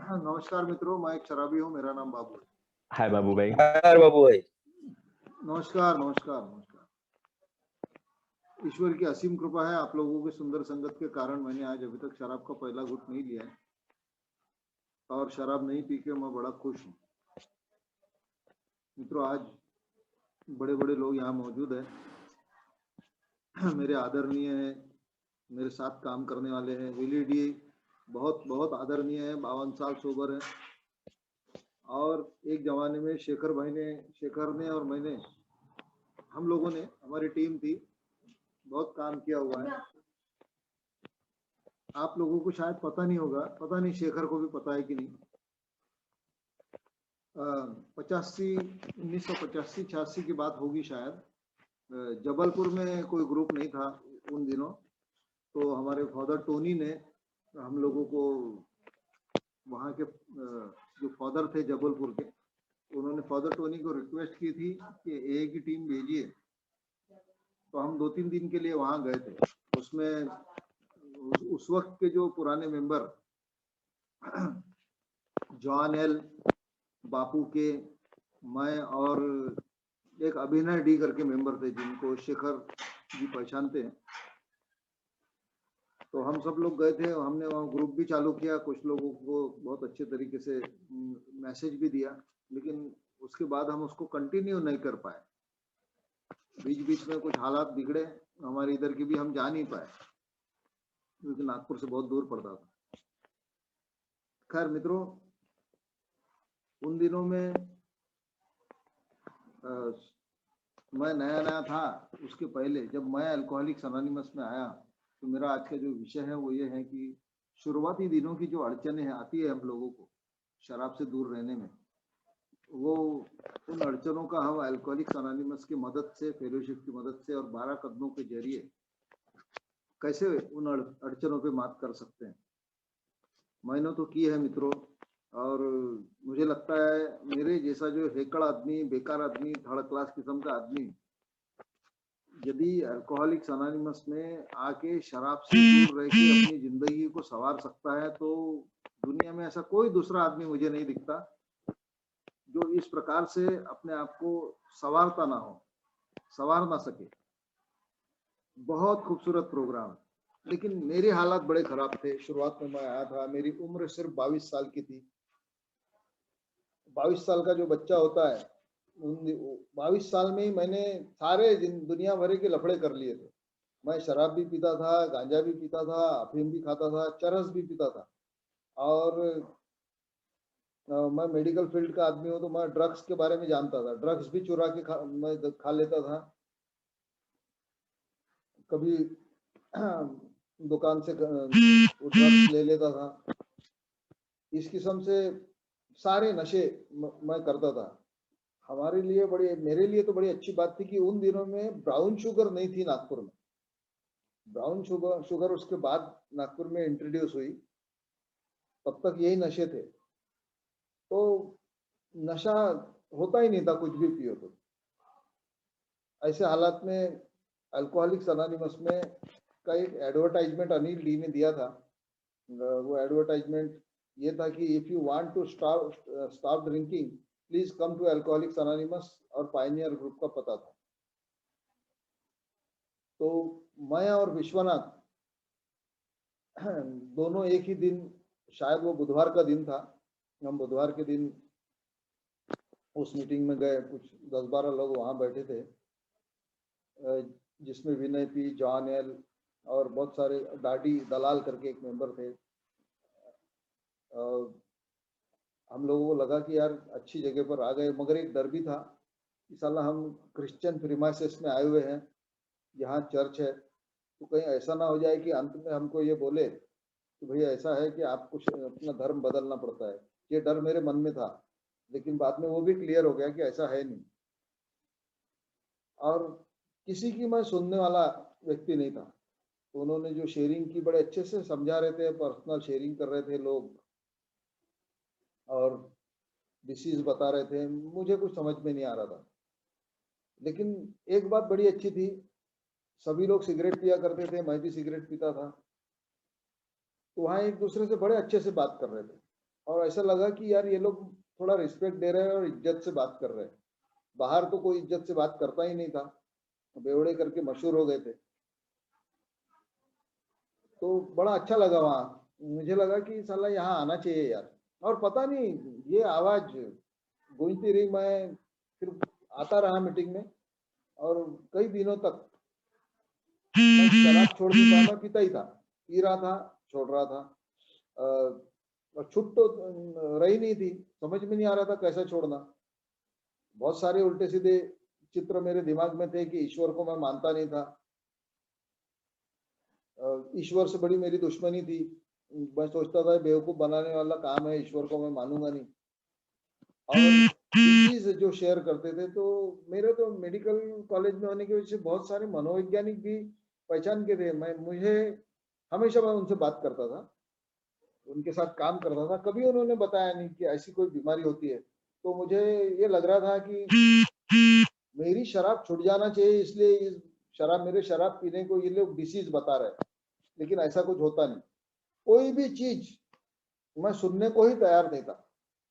नमस्कार मित्रों, मैं एक शराबी हूँ, मेरा नाम बाबू है। हाय बाबू भाई। नमस्कार बाबू भाई। नमस्कार नमस्कार नमस्कार। ईश्वर की असीम कृपा है, आप लोगों की सुंदर संगत के कारण मैंने आज अभी तक शराब का पहला घूंट नहीं लिया है और शराब नहीं पी के मैं बड़ा खुश हूँ। मित्रों, आज बड़े बड़े लोग यहाँ मौजूद हैं, मेरे आदरणीय हैं, मेरे साथ काम करने वाले हैं। एलईडी बहुत बहुत आदरणीय है, 52 साल सोबर है। और एक जमाने में शेखर ने और मैंने, हम लोगों ने, हमारी टीम थी, बहुत काम किया हुआ है। आप लोगों को शायद पता नहीं होगा, पता नहीं शेखर को भी पता है कि नहीं। 1985-86 की बात होगी शायद। जबलपुर में कोई ग्रुप नहीं था उन दिनों, तो हमारे फादर टोनी ने हम लोगों को, वहाँ के जो फादर थे जबलपुर के, उन्होंने फादर टोनी को रिक्वेस्ट की थी कि ए की टीम भेजिए। तो हम 2-3 दिन के लिए वहाँ गए थे। उसमें उस वक्त के जो पुराने मेंबर जॉन एल, बापू के, मैं और एक अभिनय डी करके मेंबर थे जिनको शेखर जी पहचानते हैं। तो हम सब लोग गए थे, हमने वहाँ ग्रुप भी चालू किया, कुछ लोगों को बहुत अच्छे तरीके से मैसेज भी दिया, लेकिन उसके बाद हम उसको कंटिन्यू नहीं कर पाए। बीच बीच में कुछ हालात बिगड़े, हमारे इधर की भी हम जा नहीं पाए क्योंकि नागपुर से बहुत दूर पड़ता था। खैर मित्रों, उन दिनों में मैं नया नया था। उसके पहले जब मैं अल्कोहलिक्स अनोनिमस में आया, तो मेरा आज का जो विषय है वो ये है कि शुरुआती दिनों की जो अड़चनें आती है हम लोगों को शराब से दूर रहने में, वो उन अड़चनों का हम अल्कोहलिक्स अनोनिमस की मदद से, फेलोशिप की मदद से और 12 कदमों के जरिए कैसे उन अड़चनों पे मात कर सकते हैं। मैंने तो की है मित्रों, और मुझे लगता है मेरे जैसा जो हेकड़ आदमी, बेकार आदमी, थर्ड क्लास किस्म का आदमी यदि अल्कोहलिक्स अनोनिमस में आके शराब से दूर रह के अपनी जिंदगी को संवार सकता है, तो दुनिया में ऐसा कोई दूसरा आदमी मुझे नहीं दिखता जो इस प्रकार से अपने आप को संवारता ना हो, संवार ना सके। बहुत खूबसूरत प्रोग्राम, लेकिन मेरे हालात बड़े खराब थे। शुरुआत में मैं आया था, मेरी उम्र सिर्फ 22 साल की थी। 22 साल का जो बच्चा होता है, 22 साल में ही मैंने सारे दुनिया भर के लफड़े कर लिए थे। मैं शराब भी पीता था, गांजा भी पीता था, अफीम भी खाता था, चरस भी पीता था, और मैं मेडिकल फील्ड का आदमी हूँ, तो मैं ड्रग्स के बारे में जानता था। ड्रग्स भी चुरा के मैं खा लेता था। कभी दुकान से ड्रग्स ले लेता था। इस किस्म से सारे नशे मैं करता था। मेरे लिए तो बड़ी अच्छी बात थी कि उन दिनों में ब्राउन शुगर नहीं थी नागपुर में। ब्राउन शुगर उसके बाद नागपुर में इंट्रोड्यूस हुई, तब तक यही नशे थे। तो नशा होता ही नहीं था, कुछ भी पियो तो। ऐसे हालात में अल्कोहलिक्स अनोनिमस में का एक एडवर्टाइजमेंट अनिल डी ने दिया था। वो एडवर्टाइजमेंट ये था कि if you want to stop drinking, please come to Alcoholics Anonymous, और पायनियर ग्रुप का पता था। तो मैं और विश्वनाथ दोनों एक ही दिन, शायद वो बुधवार का दिन था, हम बुधवार के दिन उस मीटिंग में गए। कुछ 10-12 लोग वहां बैठे थे, जिसमें विनय पी, जॉन एल और बहुत सारे, डाडी दलाल करके एक मेंबर थे। हम लोगों को लगा कि यार अच्छी जगह पर आ गए, मगर एक डर भी था कि साला हम क्रिश्चियन प्रीमाइसेस में आए हुए हैं, यहाँ चर्च है, तो कहीं ऐसा ना हो जाए कि अंत में हमको ये बोले कि भैया ऐसा है कि आपको अपना धर्म बदलना पड़ता है। ये डर मेरे मन में था, लेकिन बाद में वो भी क्लियर हो गया कि ऐसा है नहीं। और किसी की मैं सुनने वाला व्यक्ति नहीं था। तो उन्होंने जो शेयरिंग की, बड़े अच्छे से समझा रहे थे, पर्सनल शेयरिंग कर रहे थे लोग, और डिसीज बता रहे थे। मुझे कुछ समझ में नहीं आ रहा था, लेकिन एक बात बड़ी अच्छी थी, सभी लोग सिगरेट पिया करते थे, मैं भी सिगरेट पीता था। तो वहाँ एक दूसरे से बड़े अच्छे से बात कर रहे थे। और ऐसा लगा कि यार ये लोग थोड़ा रिस्पेक्ट दे रहे हैं और इज्जत से बात कर रहे हैं। बाहर तो कोई इज्जत से बात करता ही नहीं था, बेवड़े करके मशहूर हो गए थे। तो बड़ा अच्छा लगा वहाँ, मुझे लगा कि साला यहाँ आना चाहिए यार। और पता नहीं ये आवाज गूंजती रही, मैं फिर आता रहा मीटिंग में, और कई दिनों तक मैं शराब छोड़ नहीं पाया। मैं पीता ही था, पी रहा था, छोड़ रहा था। और छूट तो रही नहीं थी, समझ में नहीं आ रहा था कैसे छोड़ना। बहुत सारे उल्टे सीधे चित्र मेरे दिमाग में थे कि ईश्वर को मैं मानता नहीं था, ईश्वर से बड़ी मेरी दुश्मनी थी। मैं सोचता था बेवकूफ बनाने वाला काम है, ईश्वर को मैं मानूंगा नहीं। और चीज जो शेयर करते थे, तो मेरे तो मेडिकल कॉलेज में होने की वजह से बहुत सारे मनोवैज्ञानिक भी पहचान के थे। मुझे हमेशा मैं उनसे बात करता था, उनके साथ काम करता था, कभी उन्होंने बताया नहीं कि ऐसी कोई बीमारी होती है। तो मुझे ये लग रहा था कि मेरी शराब छूट जाना चाहिए, इसलिए इस शराब पीने को ये लोग डिसीज बता रहे हैं, लेकिन ऐसा कुछ होता नहीं। कोई भी चीज मैं सुनने को ही तैयार नहीं था,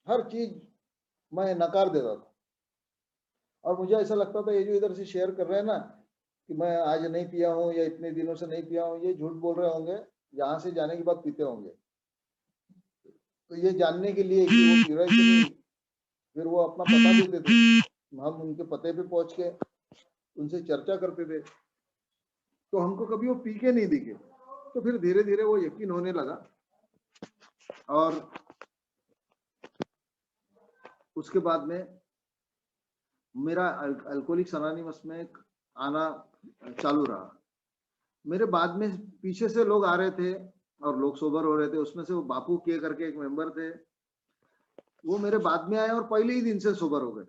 हर चीज मैं नकार देता था। और मुझे ऐसा लगता था ये जो इधर से शेयर कर रहे हैं ना कि मैं आज नहीं पिया हूँ या इतने दिनों से नहीं पिया हूँ, ये झूठ बोल रहे होंगे, यहाँ से जाने के बाद पीते होंगे। तो ये जानने के लिए कि वो पी रहे कि नहीं, फिर वो अपना पता देते थे, हम उनके पते पे पहुंच के उनसे चर्चा करते थे, तो हमको कभी वो पी के नहीं दिखे। तो फिर धीरे धीरे वो यकीन होने लगा। और उसके बाद में मेरा अल्कोहलिक्स अनोनिमस में आना चालू रहा। मेरे बाद में पीछे से लोग आ रहे थे और लोग सोबर हो रहे थे। उसमें से वो बापू के करके एक मेंबर थे, वो मेरे बाद में आए और पहले ही दिन से सोबर हो गए,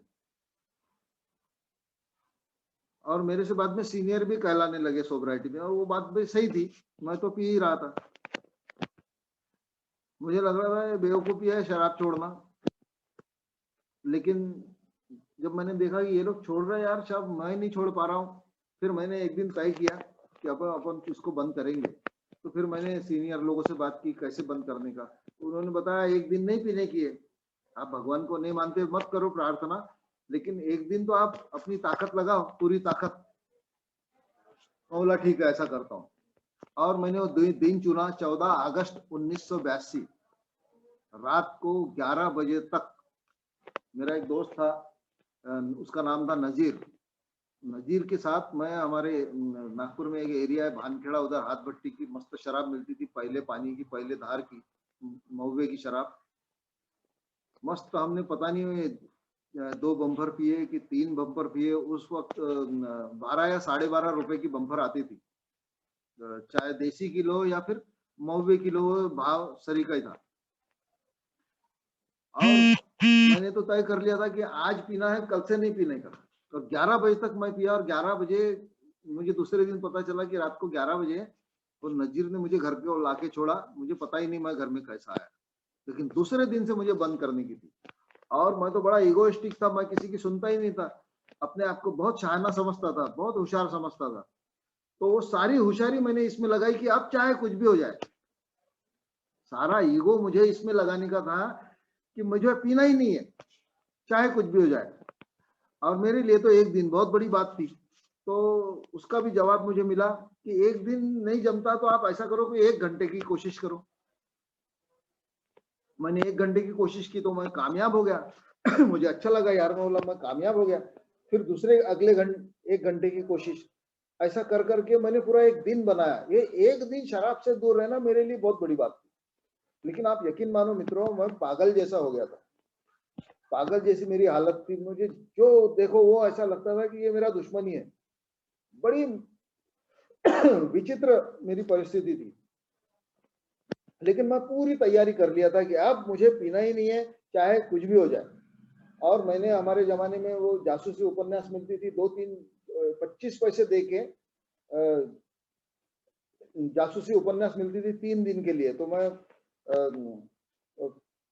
और मेरे से बाद में सीनियर भी कहलाने लगे सोबराइटी में। और वो बात भी सही थी, मैं तो पी ही रहा था। मुझे लग रहा था बेवकूफी है शराब छोड़ना, लेकिन जब मैंने देखा कि ये लोग छोड़ रहे हैं यार शराब, मैं नहीं छोड़ पा रहा हूँ, फिर मैंने एक दिन तय किया कि अपन इसको बंद करेंगे। तो फिर मैंने सीनियर लोगों से बात की कैसे बंद करने का। उन्होंने बताया एक दिन नहीं पीने की है, आप भगवान को नहीं मानते मत करो प्रार्थना, लेकिन एक दिन तो आप अपनी ताकत लगाओ, पूरी ताकत। बोला ठीक है ऐसा करता हूँ। और मैंने वो दिन चुना 14 अगस्त 1982 रात को 11 बजे तक। मेरा एक दोस्त था, उसका नाम था नजीर। नजीर के साथ मैं, हमारे नागपुर में एक एरिया है भानखेड़ा, उधर हाथ भट्टी की मस्त शराब मिलती थी, पहले पानी की, पहले धार की, महुए की शराब मस्त। हमने पता नहीं 2 बम्पर पिए कि 3 बम्पर पिए। उस वक्त 12 या 12.5 रुपए की बम्पर आती थी, चाहे देसी किलो या फिर महुए किलो, भाव सरीका ही था। और मैंने तो तय कर लिया था कि आज पीना है, कल से नहीं पीने का। तो 11 बजे तक मैं पिया, और 11 बजे मुझे दूसरे दिन पता चला कि रात को 11 बजे वो नजीर ने मुझे घर पे लाके छोड़ा। मुझे पता ही नहीं मैं घर में कैसा आया, लेकिन दूसरे दिन से मुझे बंद करने की थी। और मैं तो बड़ा इगोइस्टिक था, मैं किसी की सुनता ही नहीं था, अपने आप को बहुत शहाना समझता था, बहुत होशियार समझता था। तो वो सारी होशियारी मैंने इसमें लगाई कि अब चाहे कुछ भी हो जाए, सारा ईगो मुझे इसमें लगाने का था कि मुझे पीना ही नहीं है, चाहे कुछ भी हो जाए। और मेरे लिए तो एक दिन बहुत बड़ी बात थी। तो उसका भी जवाब मुझे मिला कि एक दिन नहीं जमता तो आप ऐसा करो कि 1 घंटे की कोशिश करो। मैंने 1 घंटे की कोशिश की तो मैं कामयाब हो गया। मुझे अच्छा लगा यार, मैं बोला मैं कामयाब हो गया। फिर दूसरे अगले 1 घंटे की कोशिश, ऐसा कर करके मैंने पूरा एक दिन बनाया। ये एक दिन शराब से दूर रहना मेरे लिए बहुत बड़ी बात थी। लेकिन आप यकीन मानो मित्रों, मैं पागल जैसा हो गया था, पागल जैसी मेरी हालत थी। मुझे जो देखो वो ऐसा लगता था कि ये मेरा दुश्मन ही है। बड़ी विचित्र मेरी परिस्थिति थी, लेकिन मैं पूरी तैयारी कर लिया था कि अब मुझे पीना ही नहीं है, चाहे कुछ भी हो जाए। और मैंने, हमारे जमाने में वो जासूसी उपन्यास मिलती थी, 2-3 25 पैसे दे के जासूसी उपन्यास मिलती थी 3 दिन के लिए। तो मैं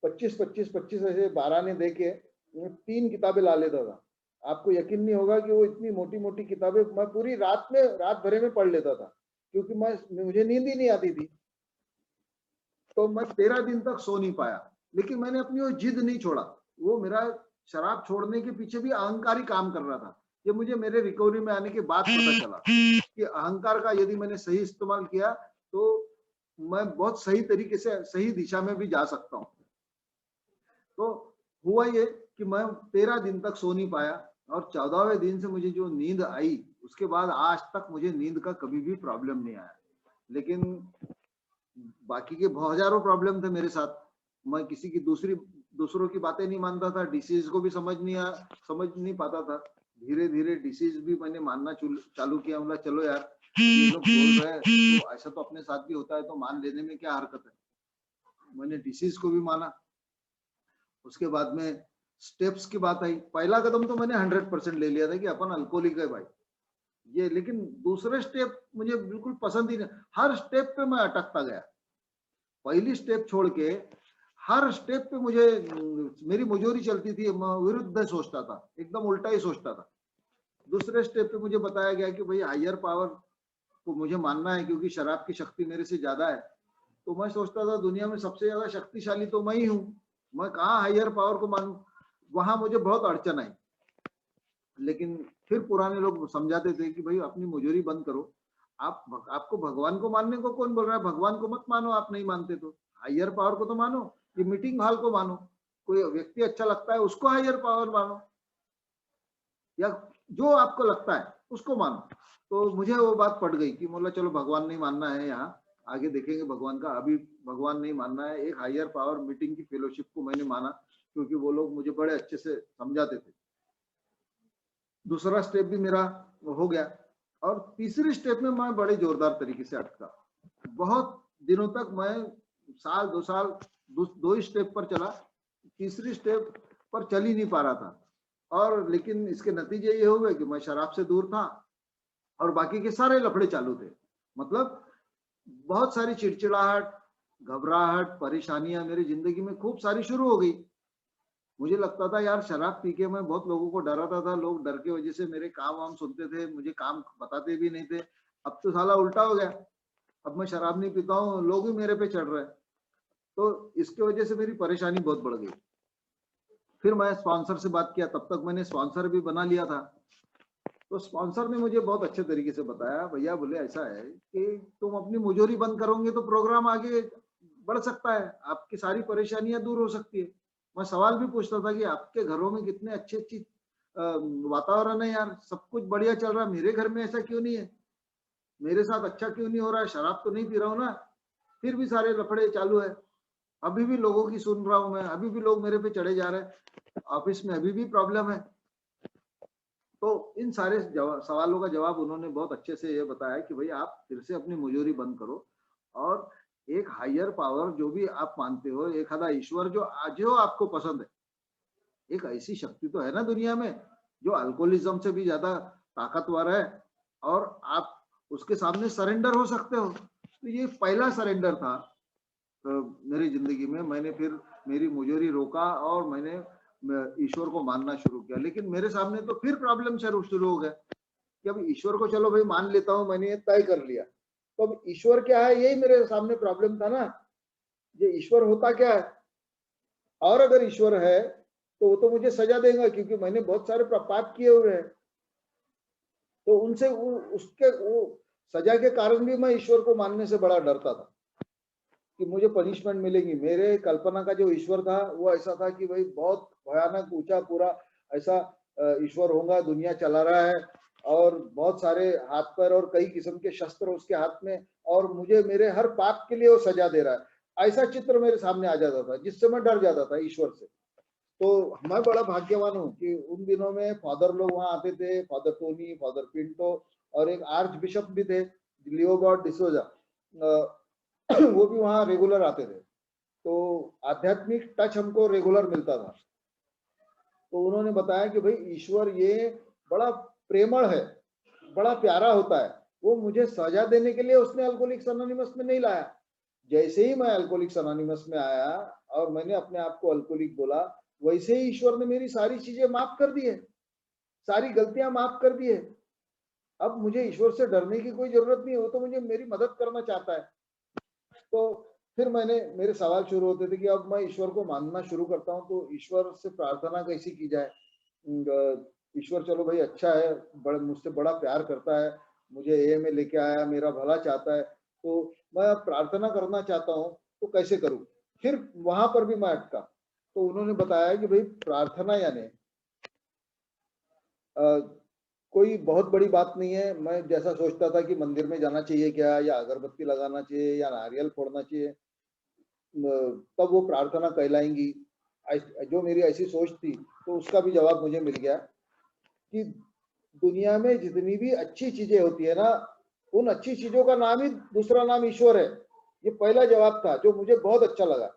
25 ऐसे 12 ने दे के 3 किताबें ला लेता था। आपको यकीन नहीं होगा कि वो इतनी मोटी मोटी किताबें मैं पूरी रात भरे में पढ़ लेता था, क्योंकि मुझे नींद ही नहीं आती थी। तो मैं 13 दिन तक सो नहीं पाया। लेकिन मैंने अपनी वो जिद नहीं छोड़ा। वो मेरा शराब छोड़ने के पीछे भी अहंकार ही काम कर रहा था। ये मुझे मेरे रिकवरी में आने के बाद पता चला कि अहंकार का यदि मैंने सही इस्तेमाल किया तो मैं बहुत सही तरीके से सही दिशा में भी जा सकता हूँ। तो हुआ ये कि मैं 13 दिन तक सो नहीं पाया और 14वें दिन से मुझे जो नींद आई, उसके बाद आज तक मुझे नींद का कभी भी प्रॉब्लम नहीं आया। लेकिन बाकी के हजारों प्रॉब्लम थे मेरे साथ। मैं किसी की दूसरों की बातें नहीं मानता था, डिसीज को भी समझ नहीं पाता था। धीरे-धीरे डिसीज भी मैंने मानना चालू किया। बोला चलो यार, ये लोग बोल रहे हैं तो ऐसा तो अपने साथ भी होता है, तो मान लेने में क्या हरकत है। मैंने डिसीज को भी माना। उसके बाद में स्टेप्स की बात आई। पहला कदम तो मैंने 100% ले लिया था कि अपन अल्कोहलिक है भाई ये, लेकिन दूसरे स्टेप मुझे बिल्कुल पसंद ही नहीं। हर स्टेप पे मैं अटकता गया। पहली स्टेप छोड़ के हर स्टेप पे मुझे मेरी मुजोरी चलती थी। मैं विरुद्ध सोचता था, एकदम उल्टा ही सोचता था। दूसरे स्टेप पे मुझे बताया गया कि भाई हायर पावर को मुझे मानना है, क्योंकि शराब की शक्ति मेरे से ज्यादा है। तो मैं सोचता था दुनिया में सबसे ज्यादा शक्तिशाली तो मैं ही हूँ, मैं कहाँ हायर पावर को मानूं। वहां मुझे बहुत अड़चन आई। लेकिन फिर पुराने लोग समझाते थे कि भाई अपनी मुजोरी बंद करो। आपको भगवान को मानने को कौन बोल रहा है? भगवान को मत मानो, आप नहीं मानते तो हायर पावर को तो मानो। ये मीटिंग हॉल को मानो, कोई व्यक्ति अच्छा लगता है उसको हायर पावर मानो, या जो आपको लगता है उसको मानो। तो मुझे वो बात पड़ गई कि बोला चलो भगवान नहीं मानना है, यहाँ आगे देखेंगे भगवान का। अभी भगवान नहीं मानना है। एक हायर पावर मीटिंग की फेलोशिप को मैंने माना, क्योंकि वो लोग मुझे बड़े अच्छे से समझाते थे। दूसरा स्टेप भी मेरा हो गया और तीसरी स्टेप में मैं बड़े जोरदार तरीके से अटका। बहुत दिनों तक मैं साल 2 साल दो ही स्टेप पर चला, तीसरी स्टेप पर चल ही नहीं पा रहा था। और लेकिन इसके नतीजे ये हुए कि मैं शराब से दूर था और बाकी के सारे लफड़े चालू थे। मतलब बहुत सारी चिड़चिड़ाहट, घबराहट, परेशानियां मेरी जिंदगी में खूब सारी शुरू हो गई। मुझे लगता था यार शराब पी के मैं बहुत लोगों को डराता था, लोग डर के वजह से मेरे काम वाम सुनते थे, मुझे काम बताते भी नहीं थे। अब तो साला उल्टा हो गया, अब मैं शराब नहीं पीता हूँ, लोग ही मेरे पे चढ़ रहे हैं। तो इसकी वजह से मेरी परेशानी बहुत बढ़ गई। फिर मैं स्पॉन्सर से बात किया, तब तक मैंने स्पॉन्सर भी बना लिया था। तो स्पॉन्सर ने मुझे बहुत अच्छे तरीके से बताया, भैया बोले ऐसा है कि तुम अपनी मुजोरी बंद करोगे तो प्रोग्राम आगे बढ़ सकता है, आपकी सारी परेशानियां दूर हो सकती है। मैं सवाल भी पूछता था कि आपके घरों में कितने अच्छी अच्छी वातावरण है यार, सब कुछ बढ़िया चल रहा है, मेरे घर में ऐसा क्यों नहीं है, मेरे साथ अच्छा क्यों नहीं हो रहा है, शराब तो नहीं पी रहा हूँ ना, फिर भी सारे लफड़े चालू है। अभी भी लोगों की सुन रहा हूँ मैं, अभी भी लोग मेरे पे चढ़े जा रहे हैं, ऑफिस में अभी भी प्रॉब्लम है। तो इन सारे सवालों का जवाब उन्होंने बहुत अच्छे से ये बताया कि भाई आप फिर से अपनी मुजोरी बंद करो और एक हायर पावर जो भी आप मानते हो, एक आधा ईश्वर जो आपको पसंद है, एक ऐसी शक्ति तो है ना दुनिया में जो अल्कोहलिज्म से भी ज्यादा ताकतवर है और आप उसके सामने सरेंडर हो सकते हो। तो ये पहला सरेंडर था मेरी जिंदगी में। मैंने फिर मेरी मुजोरी रोका और मैंने ईश्वर को मानना शुरू किया। लेकिन मेरे सामने तो फिर प्रॉब्लम शुरू हो गया कि अब ईश्वर को चलो भाई मान लेता हूँ, मैंने ये तय कर लिया, तो अब ईश्वर क्या है यही मेरे सामने प्रॉब्लम था ना। ये ईश्वर होता क्या है, और अगर ईश्वर है तो वो तो मुझे सजा देगा क्योंकि मैंने बहुत सारे पाप किए हुए हैं। तो उनसे उसके सजा के कारण भी मैं ईश्वर को मानने से बड़ा डरता था कि मुझे पनिशमेंट मिलेगी। मेरे कल्पना का जो ईश्वर था वो ऐसा था कि भाई बहुत भयानक ऊंचा पूरा ऐसा ईश्वर होगा, दुनिया चला रहा है और बहुत सारे हाथ पैर और कई किस्म के शस्त्र उसके हाथ में, और मुझे मेरे हर पाप के लिए वो सजा दे रहा है। ऐसा चित्र मेरे सामने आ जाता था जिससे मैं डर जाता था ईश्वर से। तो मैं बड़ा भाग्यवान हूँ कि उन दिनों में फादर लोग वहां आते थे, फादर टोनी, फादर पिंटो और एक आर्च बिशप भी थे, लियोबार्ड डिसोजा, वो भी वहां रेगुलर आते थे। तो आध्यात्मिक टच हमको रेगुलर मिलता था। तो उन्होंने बताया कि भाई ईश्वर ये बड़ा प्रेमळ है, बड़ा प्यारा होता है, वो मुझे सजा देने के लिए उसने अल्कोहलिक्स अनोनिमस में नहीं लाया। जैसे ही मैं अल्कोहलिक्स अनोनिमस में आया और मैंने अपने आप को अल्कोहलिक बोला, वैसे ही ईश्वर ने मेरी सारी चीजें माफ कर दी है, सारी गलतियां माफ कर दी है। अब मुझे ईश्वर से डरने की कोई जरूरत नहीं है, वो तो मुझे मेरी मदद करना चाहता है। तो फिर मेरे सवाल शुरू होते थे कि अब मैं ईश्वर को मानना शुरू करता हूँ, तो ईश्वर से प्रार्थना कैसी की जाए? ईश्वर चलो भाई अच्छा है, मुझसे बड़ा प्यार करता है, मुझे ए में लेके आया, मेरा भला चाहता है, तो मैं अब प्रार्थना करना चाहता हूँ, तो कैसे करूँ? फिर वहां पर भी मैं अटका। तो उन्होंने बताया कि भाई प्रार्थना यानी अ, कोई बहुत बड़ी बात नहीं है। मैं जैसा सोचता था कि मंदिर में जाना चाहिए क्या, या अगरबत्ती लगाना चाहिए, या नारियल फोड़ना चाहिए, तब वो प्रार्थना कहलाएंगी। जो मेरी ऐसी सोच थी, तो उसका भी जवाब मुझे मिल गया कि दुनिया में जितनी भी अच्छी चीजें होती है ना, उन अच्छी चीजों का नाम ही दूसरा नाम ईश्वर है। ये पहला जवाब था जो मुझे बहुत अच्छा लगा,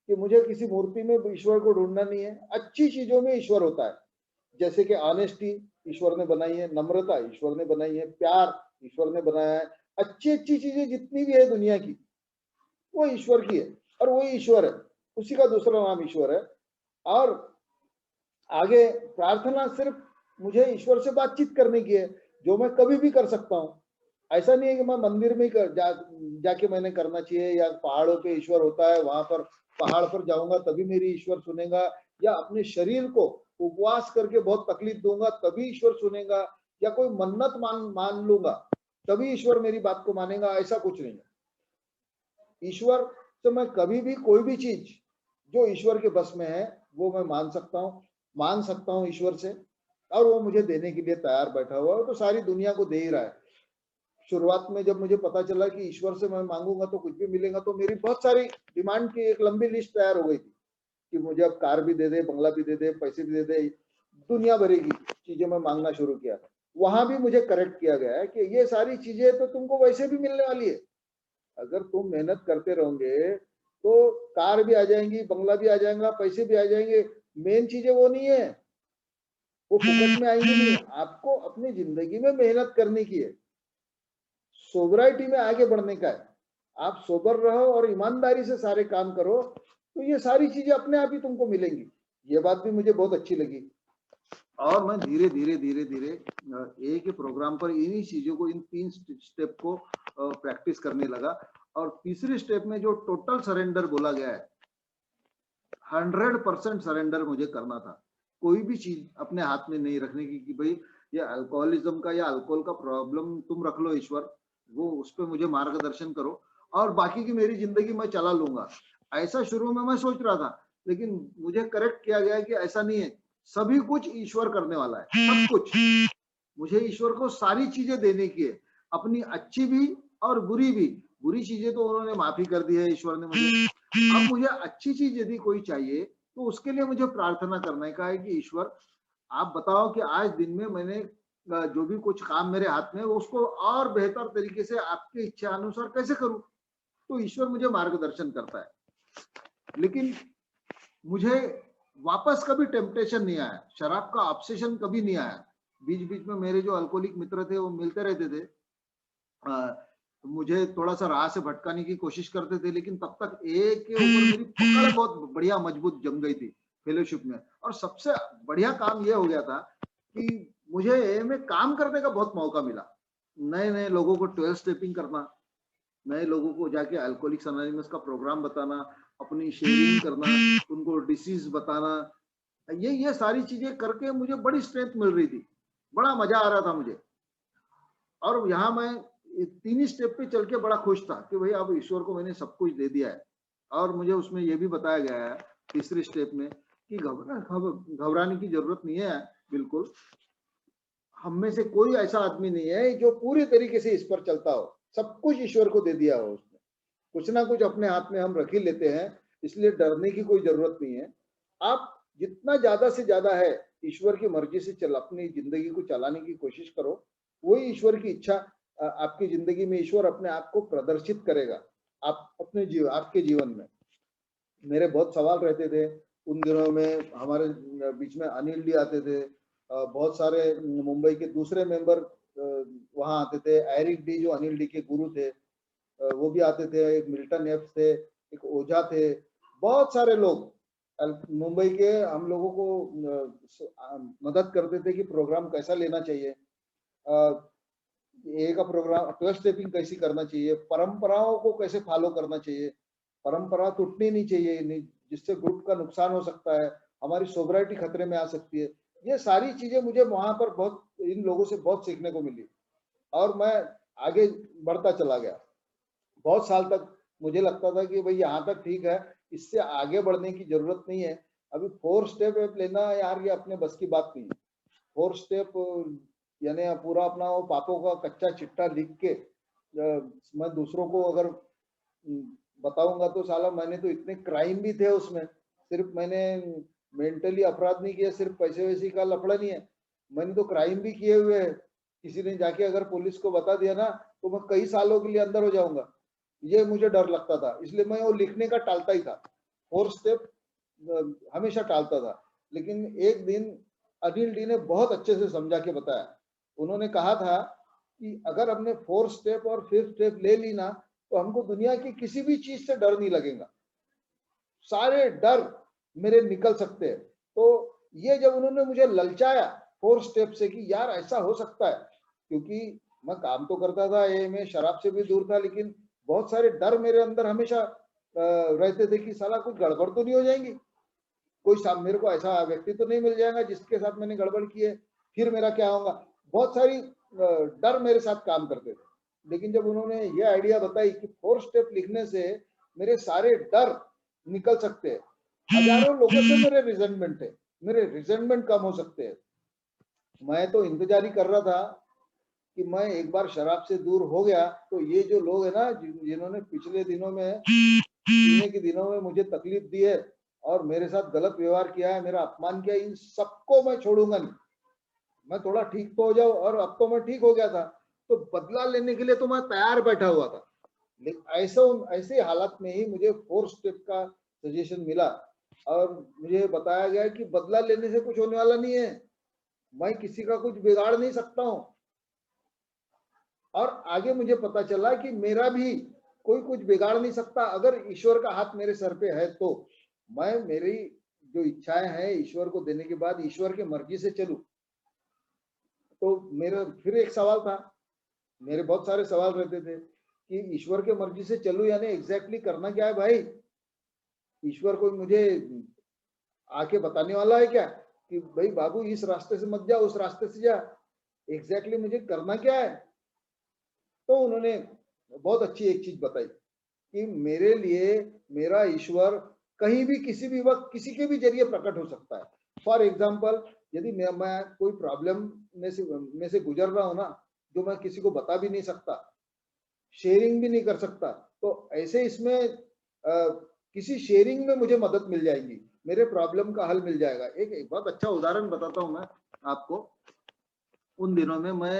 कि मुझे किसी मूर्ति में ईश्वर को ढूंढना नहीं है, अच्छी चीजों में ईश्वर होता है। जैसे कि ऑनेस्टी ईश्वर ने बनाई है, नम्रता ईश्वर ने बनाई है, प्यार ईश्वर ने बनाया है। अच्छी अच्छी चीजें जितनी भी है दुनिया की, वो ईश्वर की है, और वही ईश्वर है, उसी का दूसरा नाम ईश्वर है। और आगे प्रार्थना सिर्फ मुझे ईश्वर से बातचीत करने की है, जो मैं कभी भी कर सकता हूँ। ऐसा नहीं है कि मैं मंदिर में जाके मैंने करना चाहिए, या पहाड़ों पे ईश्वर होता है, वहां पर पहाड़ पर जाऊंगा तभी मेरी ईश्वर सुनेगा, या अपने शरीर को उपवास करके बहुत तकलीफ दूंगा तभी ईश्वर सुनेगा, या कोई मन्नत मान लूंगा तभी ईश्वर मेरी बात को मानेगा। ऐसा कुछ नहीं है। ईश्वर से मैं कभी भी कोई भी चीज जो ईश्वर के बस में है, वो मैं मांग सकता हूँ ईश्वर से, और वो मुझे देने के लिए तैयार बैठा हुआ है, तो सारी दुनिया को दे ही रहा है। शुरुआत में जब मुझे पता चला कि ईश्वर से मैं मांगूंगा तो कुछ भी मिलेगा, तो मेरी बहुत सारी डिमांड की एक लंबी लिस्ट तैयार हो गई थी, कि मुझे अब कार भी दे दे, बंगला भी दे दे, पैसे भी दे दे, दुनिया भरी की चीजें मैं मांगना शुरू किया। वहां भी मुझे करेक्ट किया गया है कि ये सारी चीजें तो तुमको वैसे भी मिलने वाली है। अगर तुम मेहनत करते रहोगे तो कार भी आ जाएंगी, बंगला भी आ जाएगा, पैसे भी आ जाएंगे। मेन चीजें वो नहीं है, वो फुकट में आएंगी नहीं। आपको अपनी जिंदगी में मेहनत करने की है, सोबराइटी में आगे बढ़ने का है। आप सोबर रहो और ईमानदारी से सारे काम करो, तो ये सारी चीजें अपने आप ही तुमको मिलेंगी। ये बात भी मुझे बहुत अच्छी लगी। और मैं धीरे धीरे धीरे धीरे एक ही प्रोग्राम पर इन्हीं चीजों को, इन 3 स्टेप को प्रैक्टिस करने लगा। और तीसरे स्टेप में जो टोटल सरेंडर बोला गया है, 100% सरेंडर मुझे करना था। कोई भी चीज अपने हाथ में नहीं रखने की, कि भाई ये अल्कोहलिज्म का या अल्कोहल का प्रॉब्लम तुम रख लो ईश्वर, वो उस पर मुझे मार्गदर्शन करो, और बाकी की मेरी जिंदगी मैं चला लूंगा। ऐसा शुरू में मैं सोच रहा था, लेकिन मुझे करेक्ट किया गया कि ऐसा नहीं है। सभी कुछ ईश्वर करने वाला है, सब कुछ। मुझे ईश्वर को सारी चीजें देने की है, अपनी अच्छी भी और बुरी भी। बुरी चीजें तो उन्होंने माफी कर दी है ईश्वर ने मुझे। अब मुझे अच्छी चीज यदि कोई चाहिए, तो उसके लिए मुझे प्रार्थना करने का है कि ईश्वर आप बताओ कि आज दिन में मैंने जो भी कुछ काम मेरे हाथ में है, उसको और बेहतर तरीके से आपकी इच्छा अनुसार कैसे करूं। तो ईश्वर मुझे मार्गदर्शन करता है। लेकिन मुझे वापस कभी टेम्पटेशन नहीं आया, शराब का ऑब्सेशन कभी नहीं आया। बीच बीच में मेरे जो अल्कोहलिक मित्र थे वो मिलते रहते थे, मुझे थोड़ा सा राह से भटकाने की कोशिश करते थे, लेकिन तब तक एक के ऊपर मेरी पकड़ बहुत बढ़िया मजबूत जम गई थी फेलोशिप में। और सबसे बढ़िया काम ये हो गया था कि मुझे ए में काम करने का बहुत मौका मिला। नए नए लोगों को 12 स्टेपिंग करना, नए लोगों को जाके अल्कोहलिक्स अनोनिमस का प्रोग्राम बताना, अपनी शेयरिंग करना, उनको डिसीज बताना, ये सारी चीजें करके मुझे बड़ी स्ट्रेंथ मिल रही थी, बड़ा मजा आ रहा था मुझे। और यहाँ मैं 3 ही स्टेप पे चल के बड़ा खुश था कि भाई अब ईश्वर को मैंने सब कुछ दे दिया है। और मुझे उसमें ये भी बताया गया है तीसरे स्टेप में कि घबराने की जरूरत नहीं है। बिल्कुल, हम में से कोई ऐसा आदमी नहीं है जो पूरी तरीके से इस पर चलता हो। सब कुछ ईश्वर को दे दिया हो उसने, कुछ ना कुछ अपने हाथ में हम रख ही लेते हैं, इसलिए डरने की कोई जरूरत नहीं है। आप जितना ज्यादा से ज्यादा है ईश्वर की मर्जी से अपनी जिंदगी को चलाने की कोशिश करो, वही ईश्वर की इच्छा आपकी जिंदगी में ईश्वर अपने आप को प्रदर्शित करेगा आपके जीवन में। मेरे बहुत सवाल रहते थे उन दिनों में। हमारे बीच में अनिल डी आते थे, बहुत सारे मुंबई के दूसरे मेंबर वहां आते थे। एरिक डी जो अनिल डी के गुरु थे, वो भी आते थे। एक मिल्टन एफ थे, एक ओझा थे, बहुत सारे लोग मुंबई के हम लोगों को मदद करते थे कि प्रोग्राम कैसा लेना चाहिए, ए का प्रोग्राम 12 स्टेपिंग कैसी करना चाहिए, परंपराओं को कैसे फॉलो करना चाहिए। परंपरा टूटनी नहीं चाहिए, जिससे ग्रुप का नुकसान हो सकता है, हमारी सोबराइटी खतरे में आ सकती है। ये सारी चीजें मुझे वहां पर बहुत इन लोगों से बहुत सीखने को मिली और मैं आगे बढ़ता चला गया। बहुत साल तक मुझे लगता था कि भाई यहाँ तक ठीक है, इससे आगे बढ़ने की जरूरत नहीं है। अभी 4 स्टेप लेना यार, ये अपने बस की बात नहीं है। 4 स्टेप यानी पूरा अपना वो पापों का कच्चा चिट्ठा लिख के मैं दूसरों को अगर बताऊंगा तो साला मैंने तो इतने क्राइम भी थे उसमें, सिर्फ मैंने मेंटली अपराध नहीं किया, सिर्फ पैसे वैसे का लफड़ा नहीं है, मैंने तो क्राइम भी किए हुए हैं। किसी ने जाके अगर पुलिस को बता दिया ना तो मैं कई सालों के लिए अंदर हो जाऊंगा, ये मुझे डर लगता था, इसलिए मैं वो लिखने का टालता ही था। 4 स्टेप हमेशा टालता था। लेकिन एक दिन अनिल डी ने बहुत अच्छे से समझा के बताया। उन्होंने कहा था कि अगर हमने 4 स्टेप और 5th स्टेप ले ली ना तो हमको दुनिया की किसी भी चीज से डर नहीं लगेगा, सारे डर मेरे निकल सकते हैं। तो ये जब उन्होंने मुझे ललचाया 4 स्टेप से कि यार ऐसा हो सकता है, क्योंकि मैं काम तो करता था, ये मैं शराब से भी दूर था, लेकिन बहुत सारे डर मेरे अंदर हमेशा रहते थे कि साला कुछ गड़बड़ तो नहीं हो जाएंगी, कोई मेरे को ऐसा व्यक्ति तो नहीं मिल जाएगा जिसके साथ मैंने गड़बड़ की है, फिर मेरा क्या होगा। बहुत सारी डर मेरे साथ काम करते थे। लेकिन जब उन्होंने ये आइडिया बताई कि 4 स्टेप लिखने से मेरे सारे डर निकल सकते हैं, हजारों लोगों से मेरे रिजेंटमेंट है, मेरे रिजेंटमेंट कम हो सकते हैं। मैं तो इंतजार ही कर रहा था कि मैं एक बार शराब से दूर हो गया तो ये जो लोग है ना जिन्होंने पिछले दिनों में पीने के दिनों में मुझे तकलीफ दी है और मेरे साथ गलत व्यवहार किया है, मेरा अपमान किया, इन सबको मैं छोड़ूंगा नहीं। मैं थोड़ा ठीक तो हो जाऊं, और अब तो मैं ठीक हो गया था, तो बदला लेने के लिए तो मैं तैयार बैठा हुआ था। लेकिन ऐसे हालात में ही मुझे 4 स्टेप का सजेशन मिला और मुझे बताया गया कि बदला लेने से कुछ होने वाला नहीं है, मैं किसी का कुछ बिगाड़ नहीं सकता हूं। और आगे मुझे पता चला कि मेरा भी कोई कुछ बिगाड़ नहीं सकता, अगर ईश्वर का हाथ मेरे सर पे है तो मैं मेरी जो इच्छाएं हैं ईश्वर को देने के बाद ईश्वर की मर्जी से चलूं। तो मेरा फिर एक सवाल था, मेरे बहुत सारे सवाल रहते थे कि ईश्वर के मर्जी से चलूं यानी एग्जैक्टली करना क्या है भाई? ईश्वर कोई मुझे आके बताने वाला है क्या कि भाई बाबू इस रास्ते से मत जा, उस रास्ते से जा? एग्जैक्टली मुझे करना क्या है? तो उन्होंने बहुत अच्छी एक चीज बताई कि मेरे लिए मेरा ईश्वर कहीं भी किसी भी वक्त किसी के भी जरिए प्रकट हो सकता है। फॉर एग्जाम्पल, यदि मैं कोई प्रॉब्लम में से गुजर रहा हूं ना, जो मैं किसी को बता भी नहीं सकता, शेयरिंग भी नहीं कर सकता, तो ऐसे इसमें किसी शेयरिंग में मुझे मदद मिल जाएगी, मेरे प्रॉब्लम का हल मिल जाएगा। एक बहुत अच्छा उदाहरण बताता हूं मैं आपको। उन दिनों में मैं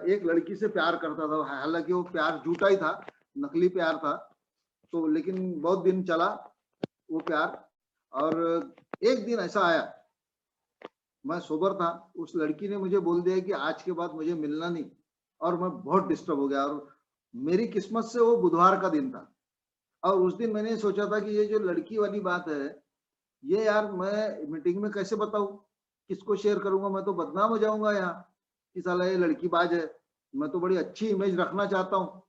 एक लड़की से प्यार करता था, हालांकि वो प्यार झूठा ही था, नकली प्यार था, तो लेकिन बहुत दिन चला वो प्यार। और एक दिन ऐसा आया, मैं सोबर था, उस लड़की ने मुझे बोल दिया कि आज के बाद मुझे मिलना नहीं, और मैं बहुत डिस्टर्ब हो गया। और मेरी किस्मत से वो बुधवार का दिन था, और उस दिन मैंने सोचा था कि ये जो लड़की वाली बात है, ये यार मैं मीटिंग में कैसे बताऊं, किसको शेयर करूंगा, मैं तो बदनाम हो जाऊंगा यहाँ कि साला ये लड़की बाज है। मैं तो बड़ी अच्छी इमेज रखना चाहता हूँ,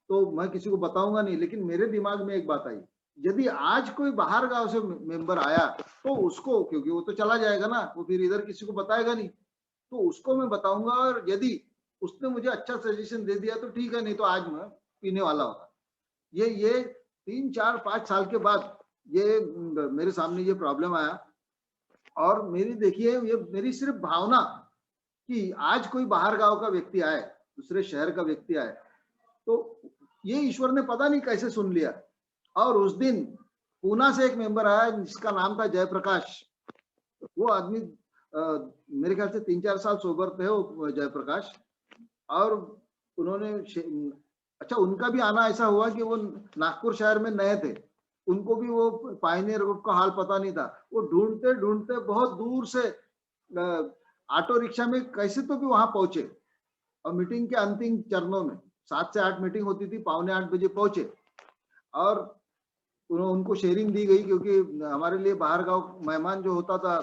तो मैं किसी को बताऊंगा नहीं। लेकिन मेरे दिमाग में एक बात आई, यदि आज कोई बाहर गांव से मेंबर आया तो उसको, क्योंकि वो तो चला जाएगा ना, वो फिर इधर किसी को बताएगा नहीं, तो उसको मैं बताऊंगा, और यदि उसने मुझे अच्छा सजेशन दे दिया तो ठीक है, नहीं तो आज मैं पीने वाला होता। ये 3 4 5 साल के बाद ये मेरे सामने ये प्रॉब्लम आया। और मेरी देखिए, ये मेरी सिर्फ भावना कि आज कोई बाहर गांव का व्यक्ति आए, दूसरे शहर का व्यक्ति आए, तो ये ईश्वर ने पता नहीं कैसे सुन लिया। और उस दिन पूना से एक मेंबर आया जिसका नाम था जयप्रकाश। वो आदमी मेरे ख्याल से 3 4 साल सोबर थे वो जयप्रकाश। और उन्होंने अच्छा, उनका भी आना ऐसा हुआ कि वो नागपुर शहर में नए थे, उनको भी वो पायनियर रोड का हाल पता नहीं था। वो ढूंढते ढूंढते बहुत दूर से ऑटो रिक्शा में कैसे तो भी वहां पहुंचे, और मीटिंग के अंतिम चरणों में 7 से 8 मीटिंग होती थी, 7:45 पहुंचे। और उनको शेयरिंग दी गई, क्योंकि हमारे लिए बाहर गांव मेहमान जो होता था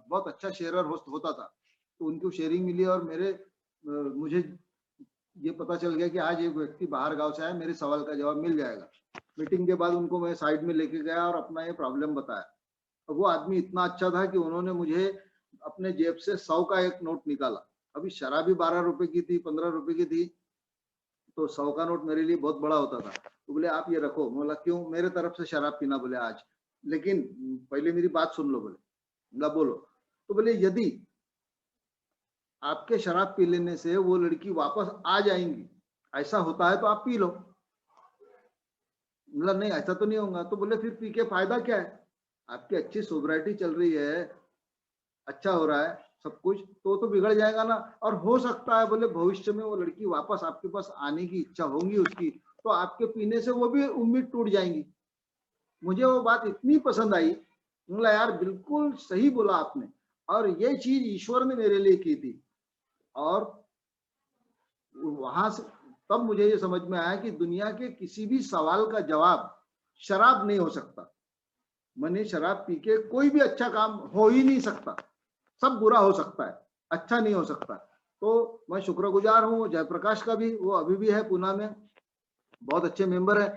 बहुत अच्छा शेयरर होस्ट होता था, तो उनको शेयरिंग मिली। और मुझे ये पता चल गया कि आज एक व्यक्ति बाहर गांव से आया, मेरे सवाल का जवाब मिल जाएगा। मीटिंग के बाद उनको मैं साइड में लेके गया और अपना ये प्रॉब्लम बताया। अब वो आदमी इतना अच्छा था कि उन्होंने मुझे अपने जेब से 100 का एक नोट निकाला। अभी शराब भी 12 रुपए की थी, 15 रुपए की थी, तो 100 का नोट मेरे लिए बहुत बड़ा होता था। तो बोले आप ये रखो। बोला क्यों? मेरे तरफ से शराब पीना। बोले आज, लेकिन पहले मेरी बात सुन लो। बोला बोलो। तो बोले यदि आपके शराब पी लेने से वो लड़की वापस आ जाएंगी, ऐसा होता है तो आप पी लो। बोला नहीं ऐसा तो नहीं होगा। तो बोले फिर पी के फायदा क्या है? आपकी अच्छी सोब्राइटी चल रही है, अच्छा हो रहा है सब कुछ, तो बिगड़ जाएगा ना। और हो सकता है बोले भविष्य में वो लड़की वापस आपके पास आने की इच्छा होगी उसकी, तो आपके पीने से वो भी उम्मीद टूट जाएंगी। मुझे वो बात इतनी पसंद आई। बोला यार बिल्कुल सही बोला आपने, और ये चीज ईश्वर ने मेरे लिए की थी। और वहां से तब मुझे ये समझ में आया कि दुनिया के किसी भी सवाल का जवाब शराब नहीं हो सकता। मैंने शराब पी के कोई भी अच्छा काम हो ही नहीं सकता, सब बुरा हो सकता है, अच्छा नहीं हो सकता। तो मैं शुक्रगुजार हूँ जयप्रकाश का भी, वो अभी भी है पुणे में, बहुत अच्छे मेंबर है।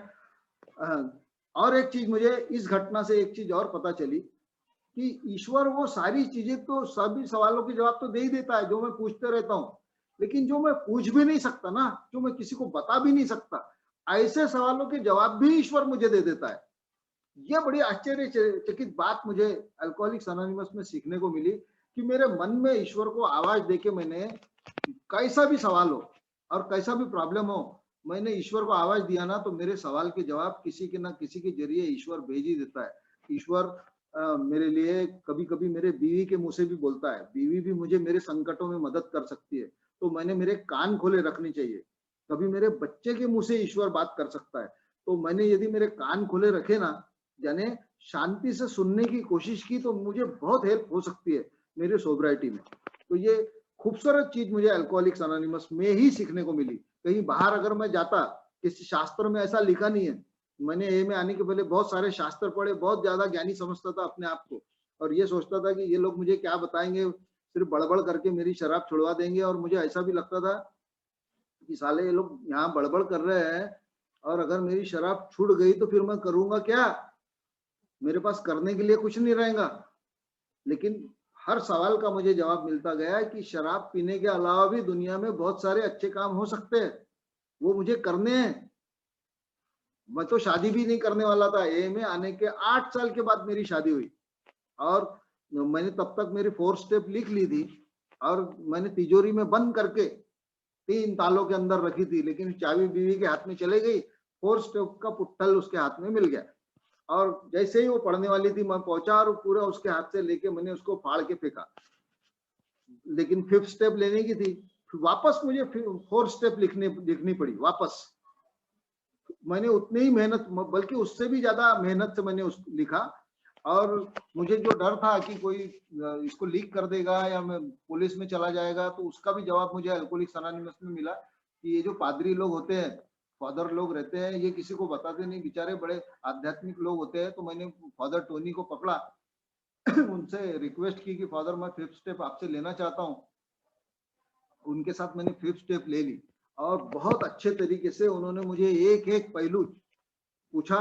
और एक चीज मुझे इस घटना से एक चीज और पता चली कि ईश्वर वो सारी चीजें तो सभी सवालों के जवाब तो दे ही देता है जो मैं पूछते रहता हूँ, लेकिन जो मैं पूछ भी नहीं सकता ना, जो मैं किसी को बता भी नहीं सकता, ऐसे सवालों के जवाब भी ईश्वर मुझे दे देता है। यह बड़ी आश्चर्यचकित बात मुझे अल्कोहलिक्स अनोनिमस में सीखने को मिली कि मेरे मन में ईश्वर को आवाज देके मैंने कैसा भी सवाल हो और कैसा भी प्रॉब्लम हो, मैंने ईश्वर को आवाज दिया ना, तो मेरे सवाल के जवाब किसी के ना किसी के जरिए ईश्वर भेज ही देता है। ईश्वर मेरे लिए कभी कभी मेरे बीवी के मुंह से भी बोलता है, बीवी भी मुझे मेरे संकटों में मदद कर सकती है, तो मैंने मेरे कान खोले रखने चाहिए। कभी मेरे बच्चे के मुंह से ईश्वर बात कर सकता है, तो मैंने यदि मेरे कान खोले रखे ना, यानी शांति से सुनने की कोशिश की, तो मुझे बहुत हेल्प हो सकती है मेरे सोब्राइटी में। तो ये खूबसूरत चीज मुझे अल्कोहलिक्स अनोनिमस में ही सीखने को मिली। कहीं बाहर अगर मैं जाता, किसी शास्त्र में ऐसा लिखा नहीं है। मैंने ए में आने के पहले बहुत सारे शास्त्र पढ़े, बहुत ज्यादा ज्ञानी समझता था अपने आप को, और ये सोचता था कि ये लोग मुझे क्या बताएंगे, सिर्फ बड़बड़ करके मेरी शराब छुड़वा देंगे। और मुझे ऐसा भी लगता था कि साले ये लोग यहाँ बड़बड़ कर रहे हैं, और अगर मेरी शराब छूट गई तो फिर मैं करूंगा क्या? मेरे पास करने के लिए कुछ नहीं रहेगा। लेकिन हर सवाल का मुझे जवाब मिलता गया कि शराब पीने के अलावा भी दुनिया में बहुत सारे अच्छे काम हो सकते हैं, वो मुझे करने हैं। मैं तो शादी भी नहीं करने वाला था। ए में आने के 8 साल के बाद मेरी शादी हुई, और मैंने तब तक मेरी 4 स्टेप लिख ली थी, और मैंने तिजोरी में बंद करके 3 तालों के अंदर रखी थी, लेकिन चाबी बीवी के हाथ में चले गई, 4 स्टेप का पुट्टल उसके हाथ में मिल गया। और जैसे ही वो पढ़ने वाली थी, मैं पहुंचा और पूरा उसके हाथ से लेके मैंने उसको फाड़ के फेंका। लेकिन 5th स्टेप लेने की थी, वापस मुझे 4 स्टेप लिखनी पड़ी वापस। मैंने उतनी ही मेहनत, बल्कि उससे भी ज्यादा मेहनत से मैंने उस लिखा। और मुझे जो डर था कि कोई इसको लीक कर देगा या मैं पुलिस में चला जाएगा, तो उसका भी जवाब मुझे अल्कोहलिक्स अनोनिमस में मिला कि ये जो पादरी लोग होते हैं, फादर लोग रहते हैं, ये किसी को बताते नहीं, बेचारे बड़े आध्यात्मिक लोग होते हैं। तो मैंने फादर टोनी को पकड़ा उनसे रिक्वेस्ट की कि फादर मैं 5th स्टेप आपसे लेना चाहता हूँ। उनके साथ मैंने 5th स्टेप ले ली, और बहुत अच्छे तरीके से उन्होंने मुझे एक एक पहलू पूछा।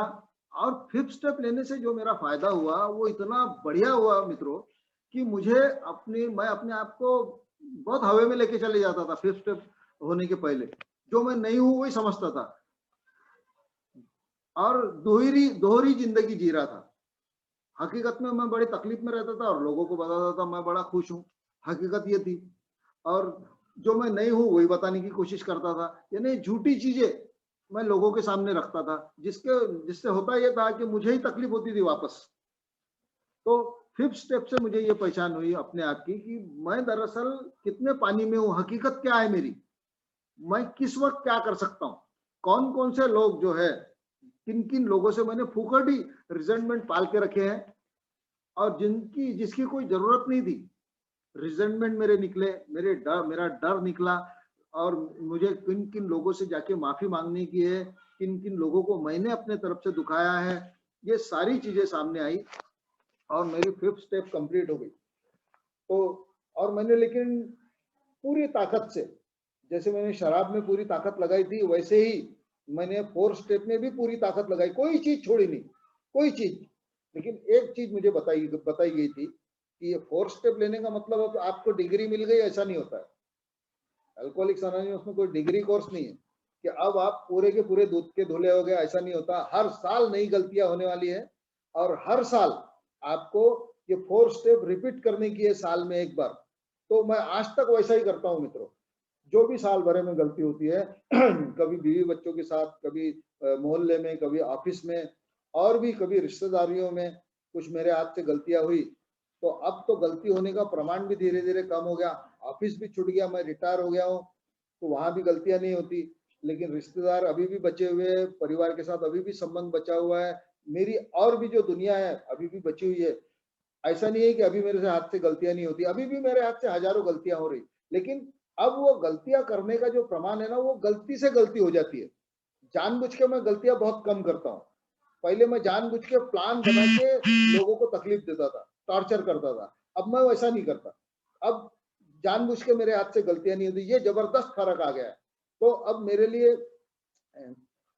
और 5th स्टेप लेने से जो मेरा फायदा हुआ वो इतना बढ़िया हुआ मित्रों, कि मैं अपने आप को बहुत हवा में लेके चले जाता था। 5th स्टेप होने के पहले जो मैं नहीं हूं वही समझता था, और दोहरी दोहरी जिंदगी जी रहा था। हकीकत में मैं बड़ी तकलीफ में रहता था और लोगों को बताता था मैं बड़ा खुश हूँ, हकीकत ये थी। और जो मैं नहीं हूँ वही बताने की कोशिश करता था, यानी झूठी चीजें मैं लोगों के सामने रखता था, जिससे होता यह था कि मुझे ही तकलीफ होती थी वापस। तो 5th स्टेप से मुझे ये पहचान हुई अपने आप की कि मैं दरअसल कितने पानी में हूँ, हकीकत क्या है मेरी, मैं किस वक्त क्या कर सकता हूँ। कौन कौन से लोग जो है, किन किन लोगों से मैंने फूकट ही रिजेंटमेंट पाल के रखे हैं, और जिसकी कोई जरूरत नहीं थी। रिजेंटमेंट मेरे निकले, मेरा डर निकला, और मुझे किन किन लोगों से जाके माफी मांगने की है, किन किन लोगों को मैंने अपने तरफ से दुखाया है, ये सारी चीजें सामने आई, और मेरी 5th स्टेप कंप्लीट हो गई। तो और मैंने लेकिन पूरी ताकत से, जैसे मैंने शराब में पूरी ताकत लगाई थी, वैसे ही मैंने 4 स्टेप में भी पूरी ताकत लगाई, कोई चीज छोड़ी नहीं, कोई चीज। लेकिन एक चीज मुझे बताई बताई गई थी कि ये 4 स्टेप लेने का मतलब अब आपको डिग्री मिल गई, ऐसा नहीं होता है। अल्कोहलिक्स अनोनिमस में कोई डिग्री कोर्स नहीं है कि अब आप पूरे के पूरे दूध के धुले हो गए, ऐसा नहीं होता। हर साल नई गलतियां होने वाली है और हर साल आपको ये 4 स्टेप रिपीट करने की है साल में एक बार। तो मैं आज तक वैसा ही करता हूँ मित्रों। जो भी साल भरे में गलती होती है कभी बीवी बच्चों के साथ, कभी मोहल्ले में, कभी ऑफिस में, और भी कभी रिश्तेदारियों में कुछ मेरे हाथ से गलतियां हुई, तो अब तो गलती होने का प्रमाण भी धीरे धीरे कम हो गया। ऑफिस भी छूट गया, मैं रिटायर हो गया हूँ, तो वहां भी गलतियां नहीं होती। लेकिन रिश्तेदार अभी भी बचे हुए हैं, परिवार के साथ अभी भी संबंध बचा हुआ है, मेरी और भी जो दुनिया है अभी भी बची हुई है। ऐसा नहीं है कि अभी मेरे से हाथ से गलतियां नहीं होती, अभी भी मेरे हाथ से हजारों गलतियां हो रही, लेकिन अब वो गलतियां करने का जो प्रमाण है ना, वो गलती से गलती हो जाती है। जानबूझ के मैं गलतियां बहुत कम करता हूँ। पहले मैं जानबूझ के प्लान बना के लोगों को तकलीफ देता था, टॉर्चर करता था। अब मैं वैसा नहीं करता। अब जानबूझ के मेरे हाथ से गलतियां नहीं होती, ये जबरदस्त फर्क आ गया है। तो अब मेरे लिए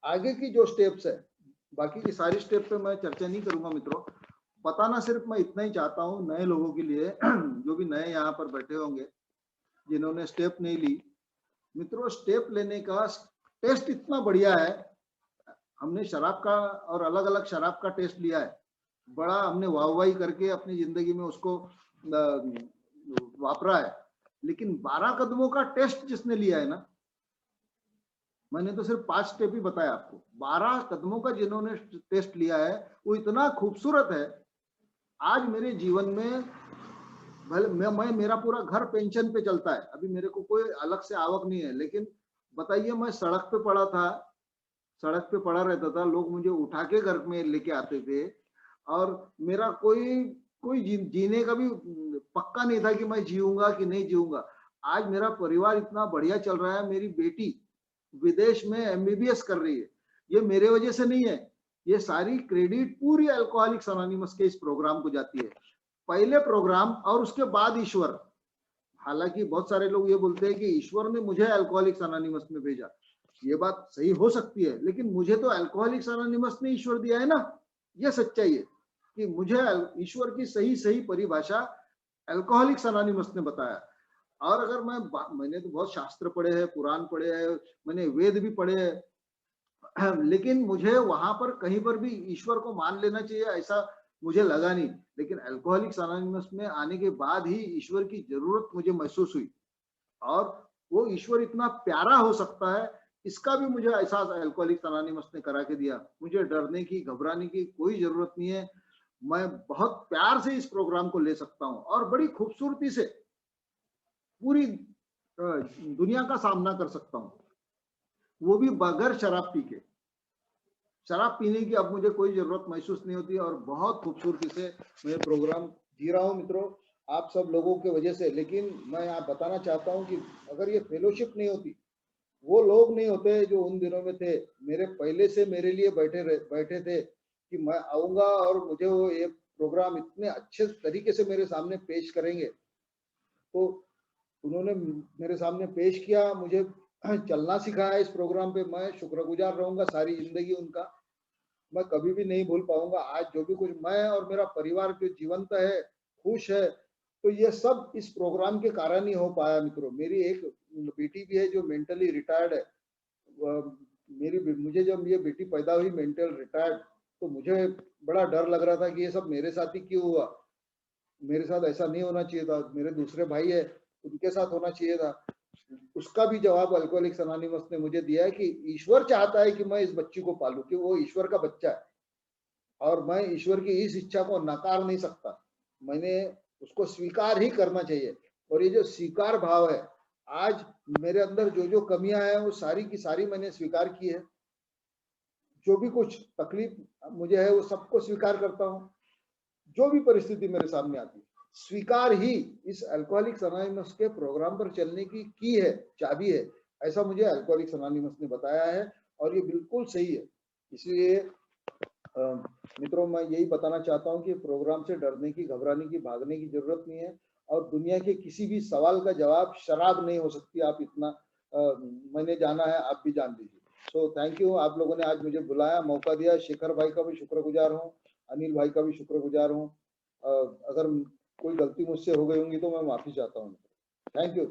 आगे की जो स्टेप्स है, बाकी की सारी स्टेप पे मैं चर्चा नहीं करूंगा मित्रों। बताना सिर्फ मैं इतना ही चाहता हूँ नए लोगों के लिए जो भी नए यहाँ पर बैठे होंगे, जिन्होंने स्टेप नहीं ली। मित्रों, स्टेप लेने का टेस्ट इतना बढ़िया है। हमने शराब का और अलग अलग शराब का टेस्ट लिया है, बड़ा हमने वाहवाही करके अपनी जिंदगी में उसको वापरा है। लेकिन 12 कदमों का टेस्ट जिसने लिया है ना, मैंने तो सिर्फ 5 स्टेप ही बताया आपको, 12 कदमों का जिन्होंने टेस्ट लिया है, वो इतना खूबसूरत है। आज मेरे जीवन में भले मैं मेरा पूरा घर पेंशन पे चलता है, अभी मेरे को कोई अलग से आवक नहीं है, लेकिन बताइए, मैं सड़क पे पड़ा था, सड़क पे पड़ा रहता था, लोग मुझे उठा के घर में लेके आते थे, और मेरा कोई कोई जीने का भी पक्का नहीं था कि मैं जीऊंगा कि नहीं जीऊंगा। आज मेरा परिवार इतना बढ़िया चल रहा है, मेरी बेटी विदेश में एमबीबीएस कर रही है, ये मेरे वजह से नहीं है। ये सारी क्रेडिट पूरी अल्कोहलिक्स अनोनिमस के इस प्रोग्राम को जाती है। पहले प्रोग्राम और उसके बाद ईश्वर। हालांकि बहुत सारे लोग ये बोलते हैं कि ईश्वर ने मुझे अल्कोहलिक्स अनोनिमस में भेजा, ये बात सही हो सकती है, लेकिन मुझे तो अल्कोहलिक्स अनोनिमस ने ईश्वर दिया है ना। ये सच्चाई है कि मुझे ईश्वर की सही सही परिभाषा अल्कोहलिक्स अनोनिमस ने बताया। और अगर मैंने तो बहुत शास्त्र पढ़े हैं, पुराण पढ़े हैं, मैंने वेद भी पढ़े हैं, लेकिन मुझे वहां पर कहीं पर भी ईश्वर को मान लेना चाहिए ऐसा मुझे लगा नहीं। लेकिन अल्कोहलिक्स अनोनिमस में आने के बाद ही ईश्वर की जरूरत मुझे महसूस हुई, और वो ईश्वर इतना प्यारा हो सकता है, इसका भी मुझे एहसास अल्कोहलिक्स अनोनिमस ने करा के दिया। मुझे डरने की, घबराने की कोई जरूरत नहीं है। मैं बहुत प्यार से इस प्रोग्राम को ले सकता हूँ और बड़ी खूबसूरती से पूरी दुनिया का सामना कर सकता हूँ, वो भी बगैर शराब पी के। शराब पीने की अब मुझे कोई जरूरत महसूस नहीं होती, और बहुत खूबसूरती से मैं प्रोग्राम जी रहा हूँ मित्रों, आप सब लोगों की वजह से। लेकिन मैं यहाँ बताना चाहता हूँ कि अगर ये फेलोशिप नहीं होती, वो लोग नहीं होते जो उन दिनों में थे, मेरे पहले से मेरे लिए बैठे थे कि मैं आऊंगा और मुझे वो ये प्रोग्राम इतने अच्छे तरीके से मेरे सामने पेश करेंगे। तो उन्होंने मेरे सामने पेश किया, मुझे चलना सिखाया इस प्रोग्राम पे। मैं शुक्रगुजार रहूंगा सारी जिंदगी उनका, मैं कभी भी नहीं भूल पाऊंगा। आज जो भी कुछ मैं और मेरा परिवार जो जीवंत है, खुश है, तो ये सब इस प्रोग्राम के कारण ही हो पाया मित्रों। मेरी एक बेटी भी है जो मेंटली रिटायर्ड है। मुझे जब ये बेटी पैदा हुई मेंटल रिटायर्ड, तो मुझे बड़ा डर लग रहा था कि ये सब मेरे साथ ही क्यों हुआ, मेरे साथ ऐसा नहीं होना चाहिए था, मेरे दूसरे भाई है उनके साथ होना चाहिए था। उसका भी जवाब अल्कोहलिक्स अनोनिमस ने मुझे दिया है कि ईश्वर चाहता है कि मैं इस बच्ची को पालूं, कि वो ईश्वर का बच्चा है, और मैं ईश्वर की इस इच्छा को नकार नहीं सकता, मैंने उसको स्वीकार ही करना चाहिए। और ये जो स्वीकार भाव है, आज मेरे अंदर जो जो कमियां हैं वो सारी की सारी मैंने स्वीकार की है। जो भी कुछ तकलीफ मुझे है वो सबको स्वीकार करता हूँ। जो भी परिस्थिति मेरे सामने आती है, स्वीकार ही इस अल्कोहलिक्स अनोनिमस के प्रोग्राम पर चलने की है, चाबी है, ऐसा मुझे अल्कोहलिक्स अनोनिमस ने बताया है, और ये बिल्कुल सही है। इसलिए मित्रों, मैं यही बताना चाहता हूँ कि प्रोग्राम से डरने की, घबराने की, भागने की जरूरत नहीं है, और दुनिया के किसी भी सवाल का जवाब शराब नहीं हो सकती। आप इतना मैंने जाना है, आप भी जान लीजिए। सो थैंक यू, आप लोगों ने आज मुझे बुलाया, मौका दिया। शेखर भाई का भी शुक्रगुजार हूँ, अनिल भाई का भी शुक्रगुजार हूँ। अगर कोई गलती मुझसे हो गई होंगी तो मैं माफी चाहता हूँ। Thank you.